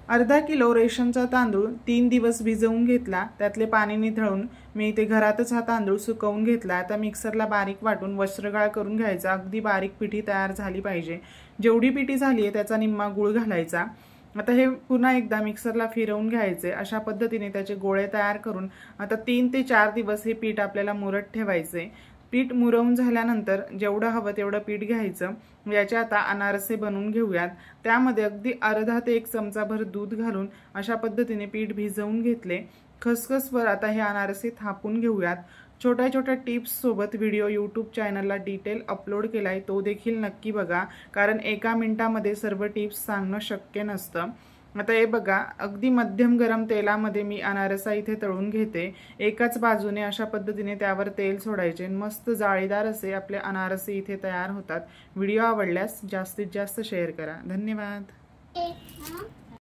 अर्धा किलो रेशनचा तांदूळ 3 दिवस भिजवून घेतला, त्यातले पाणी निथळून मी इथे घरातच हा तांदूळ सुकवून घेतला। आता मिक्सरला बारीक वाटून वस्त्रगाळ करून घ्यायचा। अगदी बारीक पिठी तयार झाली पाहिजे। जेवढी पिठी झाली आहे त्याचा निम्मा गूळ घालायचा। आता हे पुन्हा एकदा मिक्सरला फिरवून घ्यायचे। अशा पद्धतीने त्याचे गोळे तयार करून आता 3 ते 4 दिवस हे पीठ आपल्याला मुरत ठेवायचे। पीठ मुरवून झाल्यानंतर जेवढं हवं तेवढं पीठ घ्यायचं। याचे आता अनारसे बनवून घेऊयात। त्यामध्ये अगदी अर्धा ते 1 चमचाभर दूध घालून अशा पद्धतीने पीठ भिजवून घेतले। खसखसवर आता हे अनारसे थापून घेऊयात। छोट्या छोट्या टिप्स सोबत व्हिडिओ YouTube चॅनलला डिटेल अपलोड केलाय, तो देखील नक्की बघा, कारण एका मिनिटामध्ये सर्व टिप्स सांगणं शक्य नसतं। आता हे बघा, अगदी मध्यम गरम तेलामध्ये मी अनारसा इथे तळून घेते। एकाच बाजूने अशा पद्धतीने त्यावर तेल सोडायचे। मस्त जाळीदार असे आपले अनारसे इथे तयार होतात। व्हिडिओ आवडल्यास जास्तीत जास्त शेअर करा। धन्यवाद।